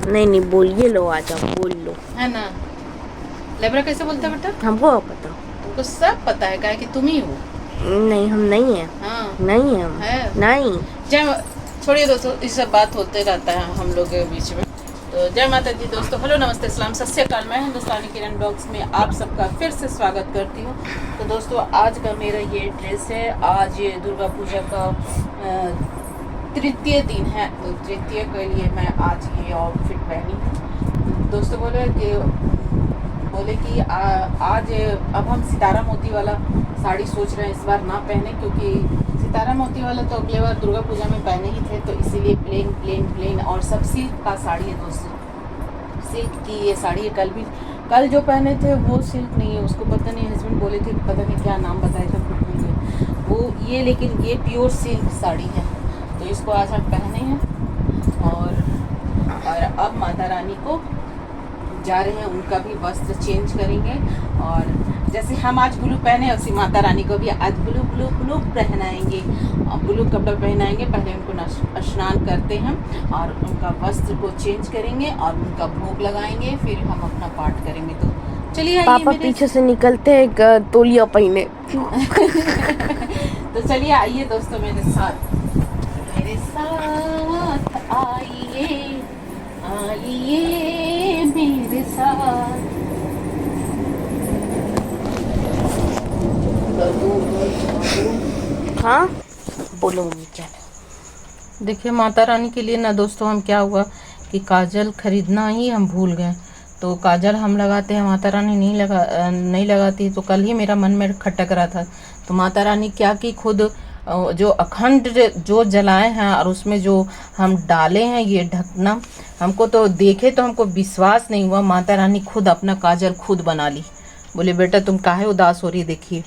नहीं नहीं बोलिए, लो आ जाओ, बोल लो। है ना। लेब्रा कैसे बोलता है बेटा? हमको पता। तुमको सब पता है, क्या कि तुम ही हो। नहीं हम नहीं है। हाँ नहीं है हम है। नहीं। जय, छोड़िए दोस्तों, इस सब बात होते रहता है हम लोग के बीच में। तो जय माता दी दोस्तों, हेलो नमस्ते सलाम सत श्री अकाल। मैं हिंदुस्तानी किरण ब्लॉग्स में आप सबका फिर से स्वागत करती हूँ। तो दोस्तों आज का मेरा ये ड्रेस है। आज ये दुर्गा पूजा का तृतीय दिन है, तो तृतीय के लिए मैं आज ये आउटफिट पहनी हूँ। दोस्तों बोले कि आज अब हम सितारा मोती वाला साड़ी सोच रहे हैं इस बार ना पहने, क्योंकि सितारा मोती वाला तो अगले बार दुर्गा पूजा में पहने ही थे, तो इसीलिए प्लेन प्लेन प्लेन और सब सिल्क का साड़ी है दोस्तों। सिल्क की ये साड़ी है। कल जो पहने थे वो सिल्क नहीं है, उसको पता नहीं, हस्बैंड बोले थे पता नहीं क्या नाम बताया था, भूल गए वो ये, लेकिन ये प्योर सिल्क साड़ी है। तो इसको आज हम पहने हैं और अब माता रानी को जा रहे हैं, उनका भी वस्त्र चेंज करेंगे। और जैसे हम आज ब्लू पहने, उसी माता रानी को भी आज ब्लू ब्लू ब्लू पहनाएंगे, ब्लू कपड़ा पहनाएंगे। पहले उनको स्नान करते हैं और उनका वस्त्र को चेंज करेंगे और उनका भोग लगाएंगे, फिर हम अपना पाठ करेंगे। तो चलिए पापा पीछे से निकलते हैं तोलिया पहने। तो चलिए आइए दोस्तों मेरे साथ आइए आइए मेरे साथ। हाँ बोलो मम्मी क्या। देखिए माता रानी के लिए ना दोस्तों, हम क्या हुआ कि काजल खरीदना ही हम भूल गए। तो काजल हम लगाते हैं, माता रानी नहीं लगाती। तो कल ही मेरा मन में खटक रहा था, तो माता रानी क्या की खुद जो अखंड जो जलाए हैं और उसमें जो हम डाले हैं ये ढकना, हमको तो देखे तो हमको विश्वास नहीं हुआ। माता रानी खुद अपना काजल खुद बना ली। बोले बेटा तुम काहे उदास हो रही, देखिए।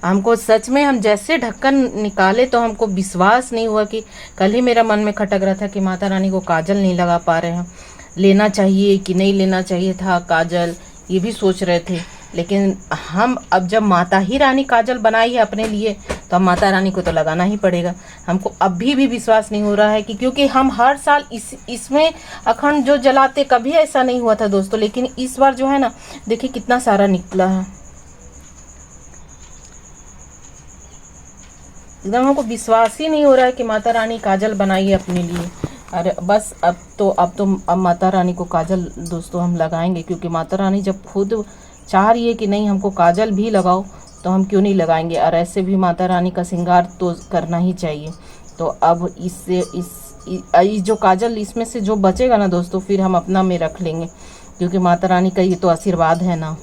हमको सच में, हम जैसे ढक्कन निकाले तो हमको विश्वास नहीं हुआ कि कल ही मेरा मन में खटक रहा था कि माता रानी को काजल नहीं लगा पा रहे हैं, लेना चाहिए कि नहीं लेना चाहिए था काजल, ये भी सोच रहे थे। लेकिन हम अब जब माता ही रानी काजल बनाई है अपने लिए, तो अब माता रानी को तो लगाना ही पड़ेगा। हमको अभी भी विश्वास नहीं हो रहा है कि क्योंकि हम हर साल इसमें अखंड जो जलाते, कभी ऐसा नहीं हुआ था दोस्तों। लेकिन इस बार जो है ना, देखिए कितना सारा निकला है, एकदम हमको विश्वास ही नहीं हो रहा है कि माता रानी काजल बनाई है अपने लिए। अरे बस अब माता रानी को काजल दोस्तों हम लगाएंगे, क्योंकि माता रानी जब खुद चाह रही है कि नहीं हमको काजल भी लगाओ, तो हम क्यों नहीं लगाएंगे। और ऐसे भी माता रानी का श्रृंगार तो करना ही चाहिए। तो अब इस जो काजल इसमें से जो बचेगा ना दोस्तों, फिर हम अपना में रख लेंगे, क्योंकि माता रानी का ये तो आशीर्वाद है ना।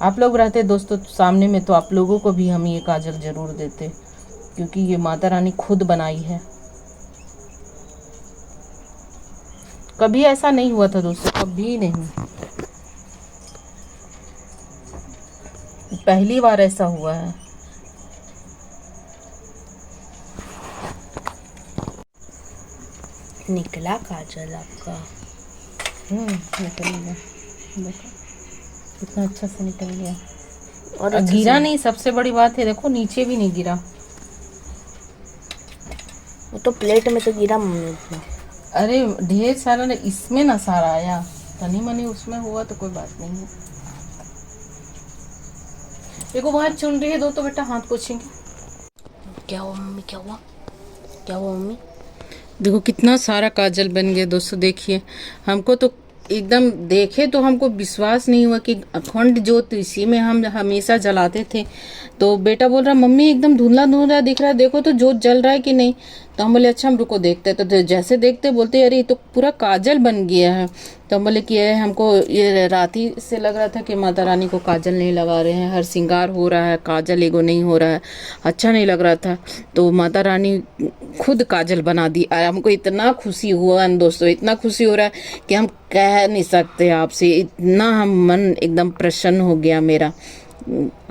आप लोग रहते दोस्तों सामने में, तो आप लोगों को भी हम ये काजल ज़रूर देते, क्योंकि ये माता रानी खुद बनाई है। कभी ऐसा नहीं हुआ था दोस्तों, कभी नहीं, पहली बार ऐसा हुआ है। निकला काजल आपका? निकल गया, देखो कितना अच्छा से निकल गया। और गिरा नहीं, सबसे बड़ी बात है देखो नीचे भी नहीं गिरा। वो तो प्लेट में तो गिरा मम्मी उतना। अरे ढेर सारा ना, इसमें ना सारा आया, तनी मनी उसमें हुआ तो कोई बात नहीं है। देखो वहाँ चुन रही है दो, तो बेटा हाथ पोछेंगे। क्या हुआ मम्मी, क्या हुआ, क्या हुआ मम्मी? देखो कितना सारा काजल बन गया दोस्तों, देखिए। हमको तो एकदम देखे तो हमको विश्वास नहीं हुआ कि अखंड ज्योत इसी में हम हमेशा जलाते थे। तो बेटा बोल रहा मम्मी एकदम धुंधला धुंधला दिख रहा है, देखो तो ज्योत जल रहा है कि नहीं। तो हम बोले अच्छा हम रुको देखते हैं। तो जैसे देखते बोलते अरे ये तो पूरा काजल बन गया है। तो हम बोले कि हमको ये रात ही से लग रहा था कि माता रानी को काजल नहीं लगा रहे हैं, हर श्रृंगार हो रहा है, काजल एगो नहीं हो रहा है, अच्छा नहीं लग रहा था। तो माता रानी खुद काजल बना दी। हमको इतना खुशी हुआ दोस्तों, इतना खुशी हो रहा है कि हम कह नहीं सकते आपसे, इतना हम मन एकदम प्रसन्न हो गया मेरा।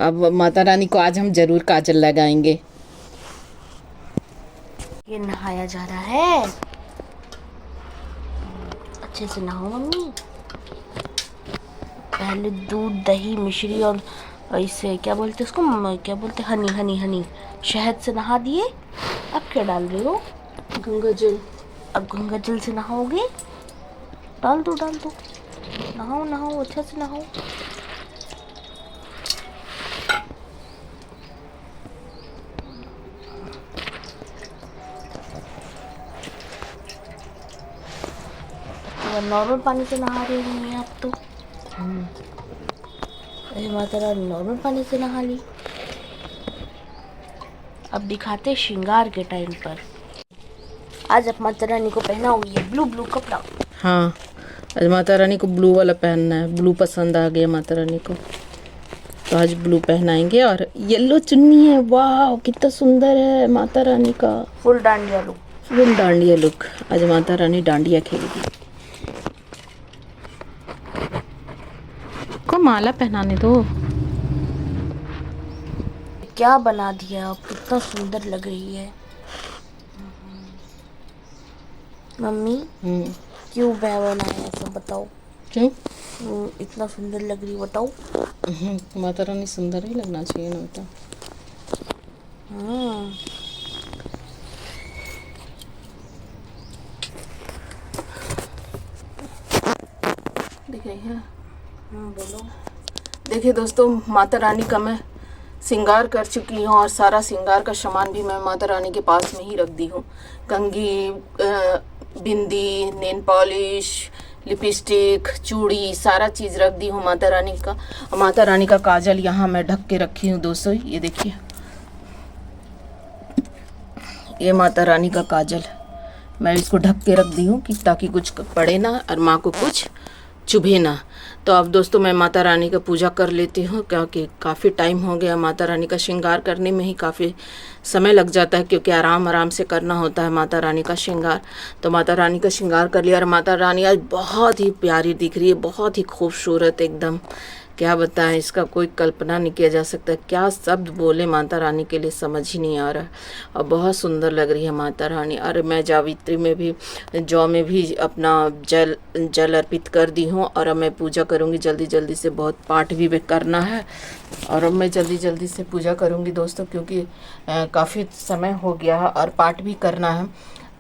अब माता रानी को आज हम जरूर काजल लगाएंगे। ये नहाया जा रहा है, अच्छे से नहाओ मम्मी। पहले दूध दही मिश्री और इसे क्या बोलते उसको, क्या बोलते, हनी हनी हनी शहद से नहा दिए। अब क्या डाल रहे हो? गंगा जल। अब गंगा जल से नहाओगे? डाल दो डाल दो, नहाओ नहाओ अच्छा से नहाओ। नॉर्मल पानी से नहा रही हैं आप तो। अरे माता रानी नॉर्मल पानी से नहा ली। अब दिखाते श्रृंगार के टाइम पर। आज आप माता रानी को पहनाओगी ये ब्लू ब्लू कपड़ा। हाँ, आज माता रानी को ब्लू वाला पहनना है। ब्लू पसंद आ गया माता रानी को, तो आज ब्लू पहनाएंगे। और येलो चुन्नी है, वाह कितना सुंदर है माता रानी का। Full dandiya look. Full dandiya look. आज माता रानी डांडिया खेलेगी। को माला पहनाने दो। क्या बना दिया आप, कितना सुंदर लग रही है मम्मी। क्यों बनाया सब बताओ। क्यों इतना सुंदर लग रही बताओ। माता रानी सुंदर ही लगना चाहिए ना बेटा। दिख रही है। बोलो। देखिए दोस्तों, माता रानी का मैं श्रृंगार कर चुकी हूँ और सारा श्रृंगार का सामान भी मैं माता रानी के पास में ही रख दी हूँ। कंघी, बिंदी, नेल पॉलिश, लिपस्टिक, चूड़ी, सारा चीज़ रख दी हूँ माता रानी का। माता रानी का काजल यहाँ मैं ढक के रखी हूँ दोस्तों। ये देखिए, ये माता रानी का काजल मैं इसको ढक के रख दी हूँ कि ताकि कुछ पड़े ना और माँ को कुछ चुभे ना। तो अब दोस्तों मैं माता रानी का पूजा कर लेती हूँ, क्योंकि काफ़ी टाइम हो गया। माता रानी का श्रृंगार करने में ही काफ़ी समय लग जाता है, क्योंकि आराम आराम से करना होता है माता रानी का श्रृंगार। तो माता रानी का श्रृंगार कर लिया और माता रानी आज बहुत ही प्यारी दिख रही है, बहुत ही खूबसूरत एकदम। क्या बताएं, इसका कोई कल्पना नहीं किया जा सकता। क्या शब्द बोले माता रानी के लिए समझ ही नहीं आ रहा है। और बहुत सुंदर लग रही है माता रानी। और मैं जावित्री में भी, जौ में भी अपना जल अर्पित कर दी हूँ। और अब मैं पूजा करूँगी जल्दी जल्दी से। बहुत पाठ भी करना है और अब मैं जल्दी जल्दी से पूजा करूँगी दोस्तों, क्योंकि काफ़ी समय हो गया है और पाठ भी करना है।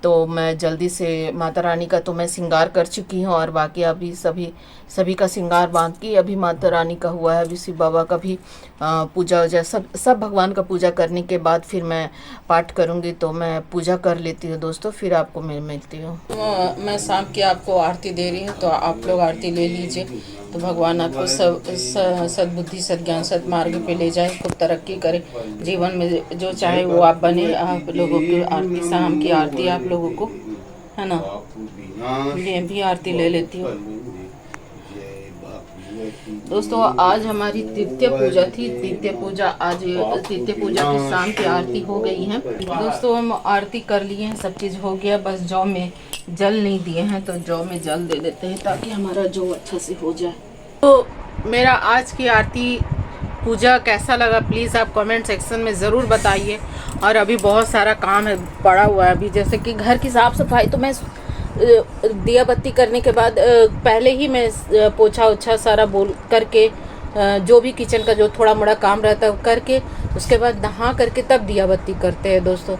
तो मैं जल्दी से माता रानी का तो मैं श्रृंगार कर चुकी हूँ और बाकी अभी सभी का श्रृंगार बाकी अभी माता रानी का हुआ है। अभी शिव बाबा का भी पूजा वूजा सब भगवान का पूजा करने के बाद फिर मैं पाठ करूँगी। तो मैं पूजा कर लेती हूँ दोस्तों, फिर आपको मैं मिलती हूँ। मैं शाम की आपको आरती दे रही हूँ, तो आप लोग आरती ले लीजिए। तो भगवान आपको सद्बुद्धि, सद्ज्ञान, सद्मार्ग पे ले जाए, खूब तरक्की करे जीवन में, जो चाहे वो आप बने। आप लोगों की आरती, शाम की आरती आप लोगों को, है ना। ये भी आरती ले लेती हूँ दोस्तों। आज हमारी तृतीय पूजा थी। तृतीय पूजा आज तृतीय पूजा की शाम की आरती हो गई है दोस्तों। हम आरती कर लिए हैं, सब चीज़ हो गया। बस जौ में जल नहीं दिए हैं, तो जौ में जल दे देते हैं ताकि हमारा जौ अच्छा से हो जाए। तो मेरा आज की आरती पूजा कैसा लगा प्लीज़ आप कमेंट सेक्शन में ज़रूर बताइए। और अभी बहुत सारा काम है, पड़ा हुआ है अभी, जैसे कि घर की साफ़ सफाई। तो मैं दिया बत्ती करने के बाद पहले ही मैं पोछा ओछा सारा बोल करके, जो भी किचन का जो थोड़ा मोड़ा काम रहता है करके, उसके बाद नहा करके तब दिया बत्ती करते हैं दोस्तों।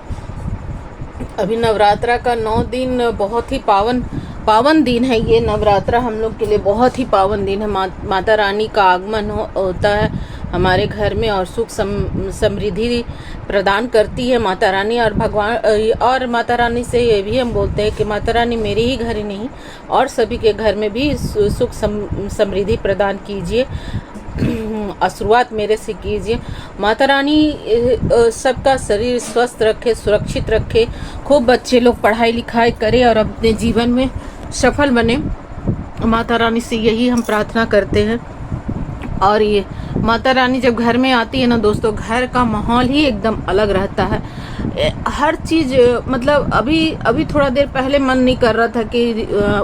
अभी नवरात्रा का 9 दिन बहुत ही पावन दिन है। ये नवरात्रा हम लोग के लिए बहुत ही पावन दिन है। माता रानी का आगमन होता है हमारे घर में और सुख समृद्धि प्रदान करती है माता रानी। और भगवान और माता रानी से ये भी हम बोलते हैं कि माता रानी मेरे ही घर ही नहीं और सभी के घर में भी सुख समृद्धि प्रदान कीजिए। शुरुआत मेरे से कीजिए। माता रानी सबका शरीर स्वस्थ रखे, सुरक्षित रखे, खूब बच्चे लोग पढ़ाई लिखाई करें और अपने जीवन में सफल बने। माता रानी से यही हम प्रार्थना करते हैं। और ये माता रानी जब घर में आती है ना दोस्तों, घर का माहौल ही एकदम अलग रहता है। हर चीज़ मतलब अभी थोड़ा देर पहले मन नहीं कर रहा था कि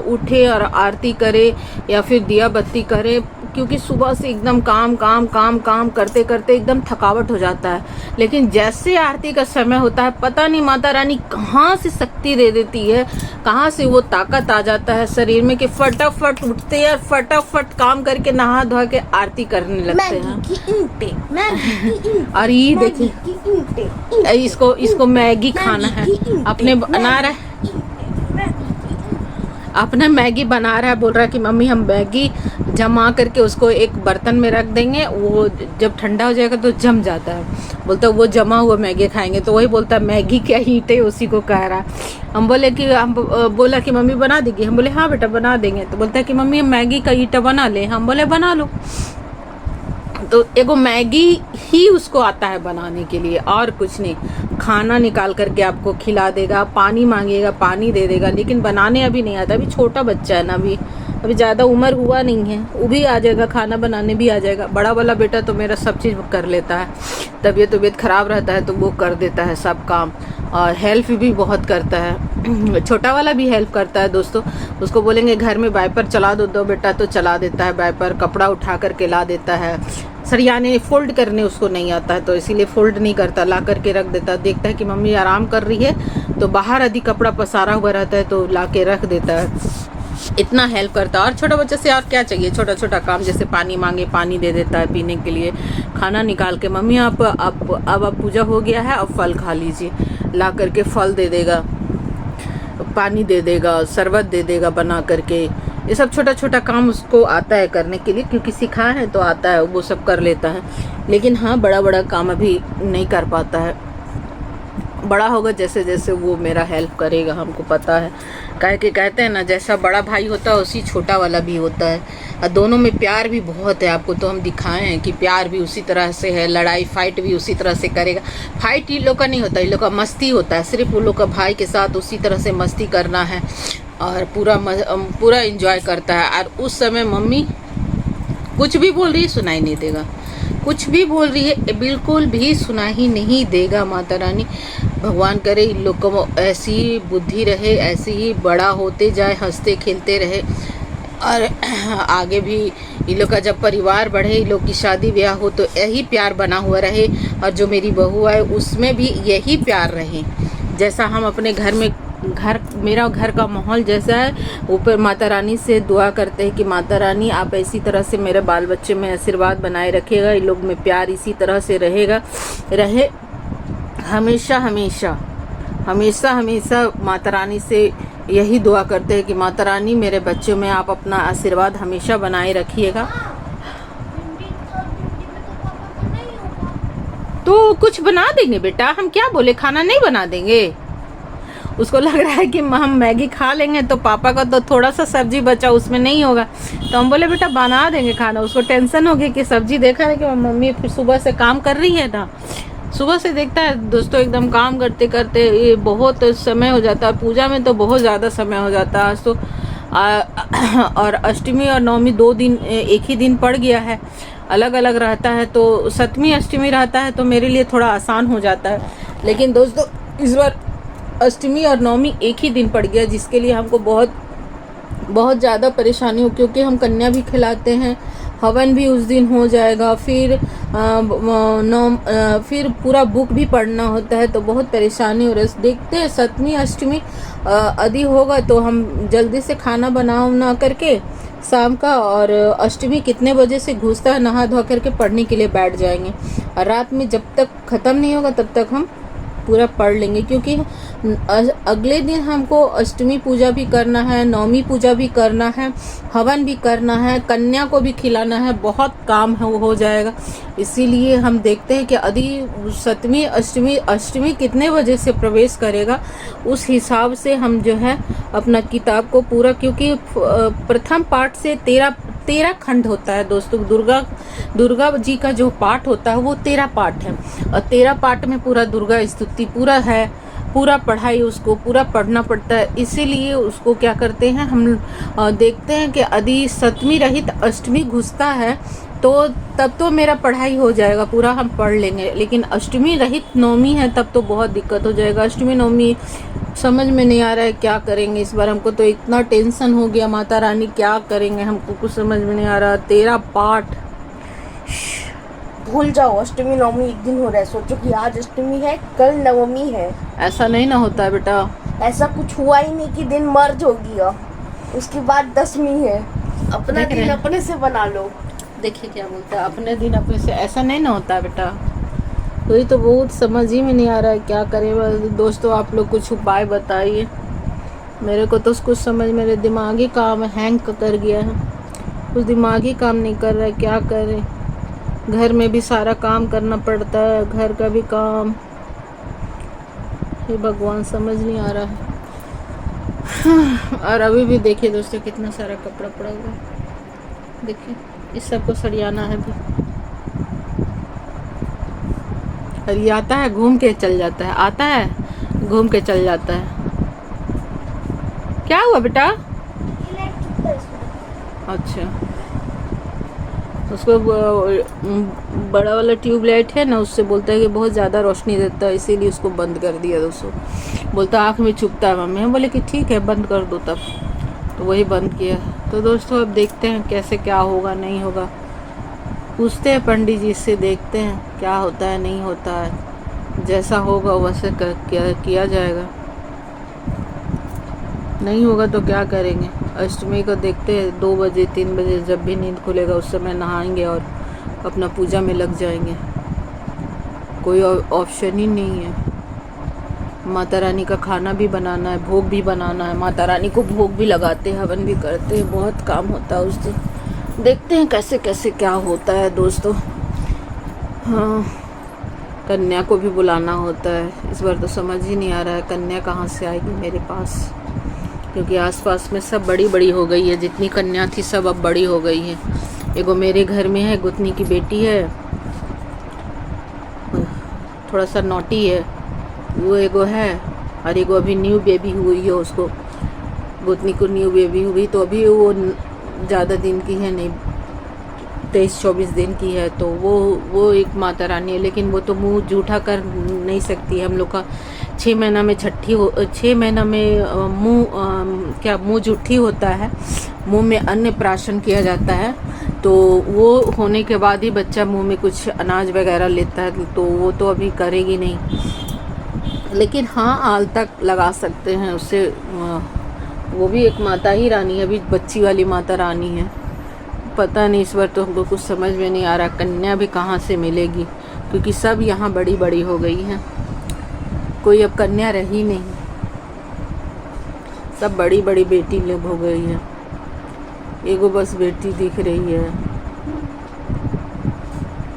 उठे और आरती करे या फिर दिया बत्ती करे, क्योंकि सुबह से एकदम काम करते करते एकदम थकावट हो जाता है। लेकिन जैसे आरती का समय होता है, पता नहीं माता रानी कहाँ से शक्ति दे देती है, कहाँ से वो ताकत आ जाता है शरीर में कि फटाफट उठते हैं और फटाफट काम करके नहा धो के आरती करने लगते हैं। और ये देखिए, इसको मैगी खाना है, अपने बना रहा है। अपना मैगी बना रहा है, बोल रहा है कि मम्मी हम मैगी जमा करके उसको एक बर्तन में रख देंगे, वो जब ठंडा हो जाएगा तो जम जाता है, बोलता है वो जमा हुआ मैगी खाएंगे। तो वही बोलता है मैगी क्या हीट है, उसी को कह रहा है। हम बोले कि हम बोला कि मम्मी बना देगी, हम बोले हाँ बेटा बना देंगे। तो बोलता है कि मम्मी मैगी का ईटा बना ले, हम बोले बना लो। तो एगो मैगी ही उसको आता है बनाने के लिए, और कुछ नहीं। खाना निकाल करके आपको खिला देगा, पानी मांगेगा पानी दे देगा, लेकिन बनाने अभी नहीं आता। अभी छोटा बच्चा है ना, अभी ज़्यादा उम्र हुआ नहीं है, वो भी आ जाएगा, खाना बनाने भी आ जाएगा। बड़ा वाला बेटा तो मेरा सब चीज़ कर लेता है, तबीयत ख़राब रहता है तो वो कर देता है सब काम, और हेल्प भी बहुत करता है। छोटा वाला भी हेल्प करता है दोस्तों। उसको बोलेंगे घर में वाइपर चला दो बेटा, तो चला देता है वाइपर। कपड़ा उठा करके ला देता है। सरियाने फोल्ड करने उसको नहीं आता है, तो इसीलिए फोल्ड नहीं करता, ला करके रख देता। देखता है कि मम्मी आराम कर रही है तो बाहर यदि कपड़ा पसारा हुआ रहता है तो ला के रख देता है। इतना हेल्प करता है। और छोटा बच्चे से और क्या चाहिए, छोटा छोटा काम, जैसे पानी मांगे पानी दे देता है पीने के लिए। खाना निकाल के मम्मी अब पूजा हो गया है, अब फल खा लीजिए, ला करके फल दे देगा, पानी दे देगा, शरबत दे देगा बना करके। ये सब छोटा छोटा काम उसको आता है करने के लिए, क्योंकि सिखाया है तो आता है, वो सब कर लेता है। लेकिन हाँ, बड़ा बड़ा काम अभी नहीं कर पाता है। बड़ा होगा जैसे जैसे वो मेरा हेल्प करेगा, हमको पता है। कहते हैं ना, जैसा बड़ा भाई होता है उसी छोटा वाला भी होता है, और दोनों में प्यार भी बहुत है। आपको तो हम दिखाए हैं कि प्यार भी उसी तरह से है, लड़ाई फाइट भी उसी तरह से करेगा। फाइट इन लोग का नहीं होता, इन लोग का मस्ती होता है। सिर्फ उन लोग का भाई के साथ उसी तरह से मस्ती करना है, और पूरा एंजॉय करता है। और उस समय मम्मी कुछ भी बोल रही है सुनाई नहीं देगा, कुछ भी बोल रही है बिल्कुल भी सुना ही नहीं देगा। माता रानी भगवान करे इन लोग को ऐसी बुद्धि रहे, ऐसे ही बड़ा होते जाए, हंसते खेलते रहे, और आगे भी इन लोग का जब परिवार बढ़े, इन लोग की शादी ब्याह हो तो यही प्यार बना हुआ रहे। और जो मेरी बहू है उसमें भी यही प्यार रहे, जैसा हम अपने घर में मेरा घर का माहौल जैसा है। ऊपर माता रानी से दुआ करते हैं कि माता रानी आप इसी तरह से मेरे बाल बच्चे में आशीर्वाद बनाए रखिएगा, इन लोग में प्यार इसी तरह से रहे हमेशा हमेशा हमेशा हमेशा। माता रानी से यही दुआ करते हैं कि माता रानी मेरे बच्चों में आप अपना आशीर्वाद हमेशा बनाए रखिएगा। तो कुछ बना देंगे बेटा, हम क्या बोले, खाना नहीं बना देंगे। उसको लग रहा है कि हम मैगी खा लेंगे तो पापा का तो थोड़ा सा सब्जी बचा उसमें नहीं होगा, तो हम बोले बेटा बना देंगे खाना। उसको टेंशन हो गई कि सब्जी देखा है कि मम्मी फिर सुबह से काम कर रही है ना, सुबह से देखता है दोस्तों एकदम काम करते करते ये बहुत समय हो जाता है। पूजा में तो बहुत ज़्यादा समय हो जाता है आज तो। और अष्टमी और नवमी 2 दिन एक ही दिन पड़ गया है, अलग अलग रहता है, तो सप्तमी अष्टमी रहता है तो मेरे लिए थोड़ा आसान हो जाता है। लेकिन दोस्तों इस बार अष्टमी और नवमी एक ही दिन पड़ गया, जिसके लिए हमको बहुत ज़्यादा परेशानी हो, क्योंकि हम कन्या भी खिलाते हैं, हवन भी उस दिन हो जाएगा, फिर पूरा बुक भी पढ़ना होता है, तो बहुत परेशानी हो रही है। देखते हैं सप्तमी अष्टमी यदि होगा तो हम जल्दी से खाना बना करके शाम का, और अष्टमी कितने बजे से घुसता है नहा धो करके पढ़ने के लिए बैठ जाएंगे। और रात में जब तक ख़त्म नहीं होगा तब तक हम पूरा पढ़ लेंगे, क्योंकि अगले दिन हमको अष्टमी पूजा भी करना है, नवमी पूजा भी करना है, हवन भी करना है, कन्या को भी खिलाना है, बहुत काम है वो हो जाएगा। इसीलिए हम देखते हैं कि यदि सप्तमी अष्टमी कितने बजे से प्रवेश करेगा, उस हिसाब से हम जो है अपना किताब को पूरा, क्योंकि प्रथम पाठ से 13 खंड होता है दोस्तों। दुर्गा जी का जो पाठ होता है वो 13 पाठ है, और 13 पाठ में पूरा दुर्गा स्तुति पूरा है, पूरा पढ़ाई उसको पूरा पढ़ना पड़ता है। इसीलिए उसको क्या करते हैं हम देखते हैं कि यदि सप्तमी रहित अष्टमी घुसता है तो तब तो मेरा पढ़ाई हो जाएगा, पूरा हम पढ़ लेंगे। लेकिन अष्टमी रहित नवमी है तब तो बहुत दिक्कत हो जाएगा। अष्टमी नवमी समझ में नहीं आ रहा है क्या करेंगे इस बार। हमको तो इतना टेंशन हो गया, माता रानी क्या करेंगे हमको कुछ समझ में नहीं आ रहा। 13 पाठ भूल जाओ, अष्टमी नवमी एक दिन हो रहा है। सोचो कि आज अष्टमी है, कल नवमी है। ऐसा नहीं ना होता है बेटा, ऐसा कुछ हुआ ही नहीं कि दिन मर्ज हो गया उसके बाद दसवीं है। अपना दिन अपने से बना लो। देखिए क्या बोलता है, अपने दिन अपने से, ऐसा नहीं ना होता है बेटा। तो ये तो बहुत समझ ही में नहीं आ रहा है क्या करें। दोस्तों आप लोग कुछ उपाय बताइए। मेरे को तो कुछ समझ, मेरे दिमागी काम हैंग कर गया है, कुछ दिमागी काम नहीं कर रहा है, क्या करें। घर में भी सारा काम करना पड़ता है, घर का भी काम, हे भगवान समझ नहीं आ रहा है। और अभी भी देखिए दोस्तों कितना सारा कपड़ा पड़ा हुआ है, देखिए इस सब को सरियाना है भी। और ये आता है घूम के चल जाता है, आता है घूम के चल जाता है। क्या हुआ बेटा? अच्छा, उसको बड़ा वाला ट्यूबलाइट है ना, उससे बोलता है कि बहुत ज़्यादा रोशनी देता है, इसीलिए उसको बंद कर दिया दोस्तों। बोलता आँख में चुभता है मम्मी। हम बोले कि ठीक है बंद कर दो तब, तो वही बंद किया। तो दोस्तों अब देखते हैं कैसे क्या होगा नहीं होगा, पूछते हैं पंडित जी से, देखते हैं क्या होता है नहीं होता है, जैसा होगा वैसे किया जाएगा। नहीं होगा तो क्या करेंगे। अष्टमी को देखते हैं 2 बजे 3 बजे जब भी नींद खुलेगा उस समय नहाएंगे और अपना पूजा में लग जाएंगे। कोई ऑप्शन ही नहीं है। माता रानी का खाना भी बनाना है, भोग भी बनाना है, माता रानी को भोग भी लगाते हैं, हवन भी करते हैं, बहुत काम होता है उस दिन। देखते हैं कैसे कैसे क्या होता है दोस्तों। हाँ, कन्या को भी बुलाना होता है। इस बार तो समझ ही नहीं आ रहा है कन्या कहाँ से आएगी मेरे पास, क्योंकि आसपास में सब बड़ी बड़ी हो गई है। जितनी कन्या थी सब अब बड़ी हो गई है। एगो मेरे घर में है, गुतनी की बेटी है, थोड़ा सा नोटी है, वो एगो है। और एगो अभी न्यू बेबी हुई है, उसको गुतनी को न्यू बेबी हुई, तो अभी वो ज़्यादा दिन की है नहीं, 23-24 दिन की है। तो वो एक माता रानी है, लेकिन वो तो मुंह जूठा कर नहीं सकती है। हम लोग का 6 महीना में 6 महीना में मुंह जूठी होता है, मुंह में अन्न प्राशन किया जाता है। तो वो होने के बाद ही बच्चा मुंह में कुछ अनाज वगैरह लेता है, तो वो तो अभी करेगी नहीं। लेकिन हाँ आल तक लगा सकते हैं उससे। वो भी एक माता ही रानी है, अभी बच्ची वाली माता रानी है। पता नहीं इस बार तो हमको कुछ समझ में नहीं आ रहा कन्या भी कहाँ से मिलेगी, क्योंकि सब यहाँ बड़ी बड़ी हो गई हैं, कोई अब कन्या रही नहीं, सब बड़ी बड़ी बेटी लोग हो गई है। एगो बस बेटी दिख रही है,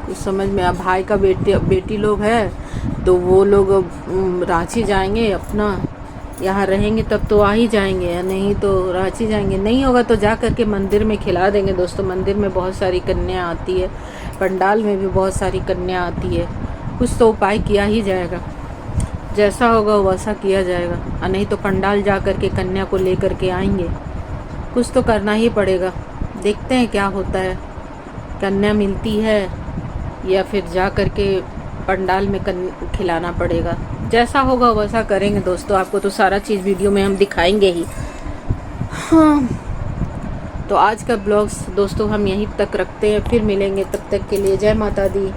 कुछ समझ में। अब भाई का बेटी लोग है, तो वो लोग रांची जाएंगे, अपना यहाँ रहेंगे तब तो आ ही जाएंगे, या नहीं तो रांची जाएंगे। नहीं होगा तो जा करके मंदिर में खिला देंगे दोस्तों। मंदिर में बहुत सारी कन्या आती है, पंडाल में भी बहुत सारी कन्या आती है। कुछ तो उपाय किया ही जाएगा, जैसा होगा वैसा किया जाएगा। और नहीं तो पंडाल जा करके कन्या को ले करके आएंगे, कुछ तो करना ही पड़ेगा। देखते हैं क्या होता है, कन्या मिलती है या फिर जा करके पंडाल में खिलाना पड़ेगा। जैसा होगा वैसा करेंगे दोस्तों। आपको तो सारा चीज़ वीडियो में हम दिखाएंगे ही। हाँ, तो आज का ब्लॉग्स दोस्तों हम यहीं तक रखते हैं, फिर मिलेंगे, तब तक के लिए जय माता दी।